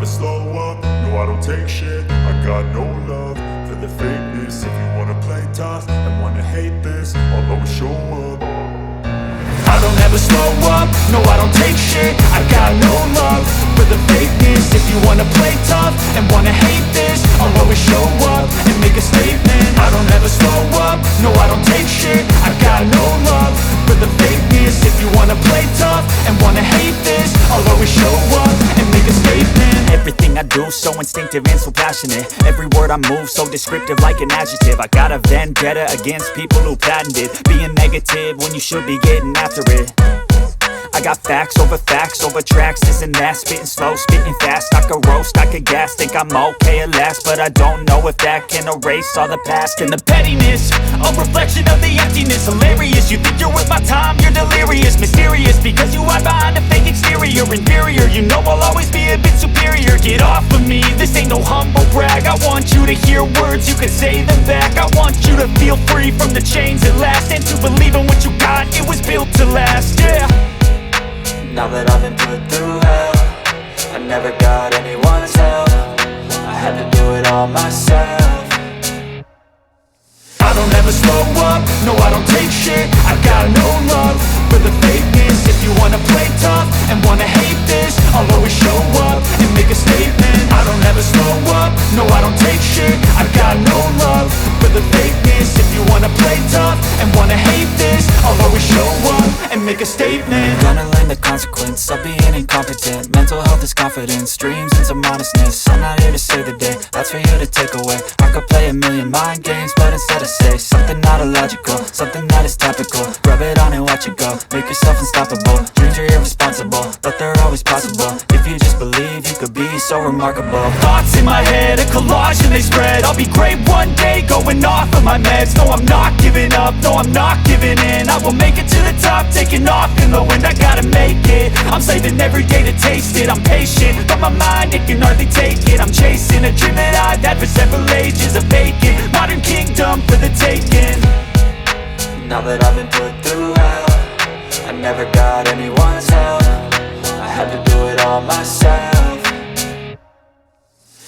slow up, no I don't take shit. I got no love for the fakeness. If you wanna play tough and wanna hate this, I'll always show up. I don't ever slow up, no I don't take shit. I got no love for the fakeness. If you wanna play tough and wanna hate this, I'll always show up and make a statement. I don't ever slow up, no I don't take shit. I got no love for the fakeness. If you wanna play tough and wanna hate this, I'll always show up and make a statement. Everything I do so instinctive and so passionate. Every word I move so descriptive like an adjective. I got a vendetta against people who patented being negative when you should be getting after it. I got facts over tracks, this and that. Spitting slow, spitting fast, I could roast, I could gas. Think I'm okay at last, but I don't know if that can erase all the past. And the pettiness, a reflection of the emptiness. Hilarious, you think you're worth my time, you're delirious. Mysterious, because you hide behind a fake exterior. Inferior, you know I'll always be a bit superior. Get off of me, this ain't no humble brag. I want you to hear words, you can say them back. I want you to feel free from the chains at last, and to believe in what you got, it was built to last, yeah. Now that I've been put through hell, I never got anyone's help. I had to do it all myself. I don't ever slow up, no I don't take shit. I got no love for the fakeness. If you wanna play tough and wanna hate this, I'll always show up and make a statement. I don't ever slow up, no I don't take shit. I got no love for the fakeness. If you wanna play tough and wanna hate this, I'll always show up and make a statement. Gonna learn the consequence of being incompetent. Mental health is confidence, dreams and some modestness. I'm not here to save the day, that's for you to take away. I could play a million mind games, but instead I say something not illogical, something that is topical. Rub it on and watch it go, make yourself unstoppable. Dreams are irresponsible, but they're always possible. If you just believe, you could be so remarkable. Thoughts in my head, a collage and they spread. I'll be great one day, going off of my meds. No, I'm not giving up, no, I'm not giving in. I will make it to the top, taking off in the wind. I gotta make it, I'm saving every day to taste it. I'm patient, but my mind, it can hardly take it. I'm chasing a dream that I've had for several ages. A vacant, modern kingdom for the taking. Now that I've been put through hell, I never got anyone's help. I had to do it all myself.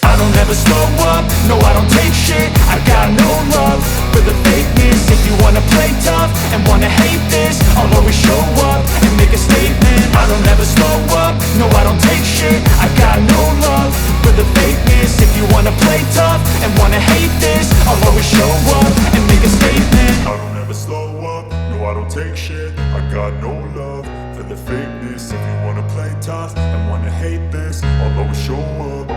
I don't ever slow up, no I don't take shit. I got no love for the fakeness. If you wanna play tough and wanna hate this, I'll always show up and make a statement. I don't ever slow up, no I don't take shit. I got no love for the fakeness. If you wanna play tough and wanna hate this, I'll always show up and make a statement. I don't ever slow up, no I don't take shit. I got no love for the fakeness. If you wanna play tough and wanna hate this, I'll always show up.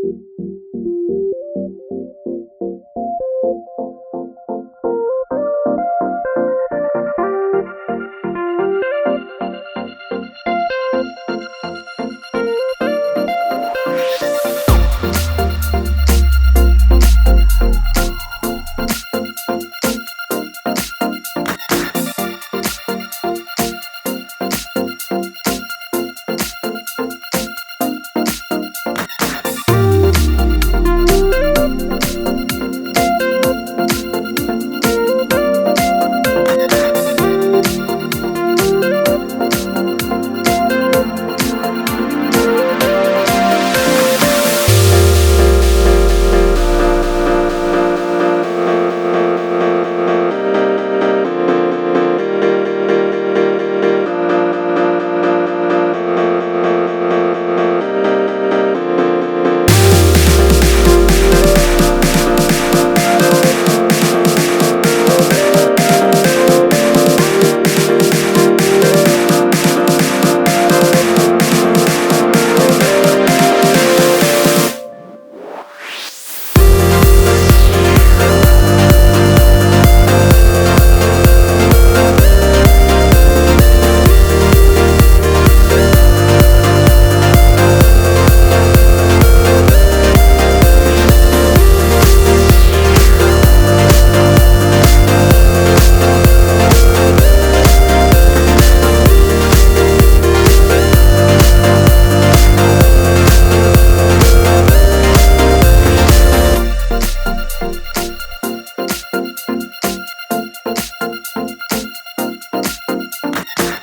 you.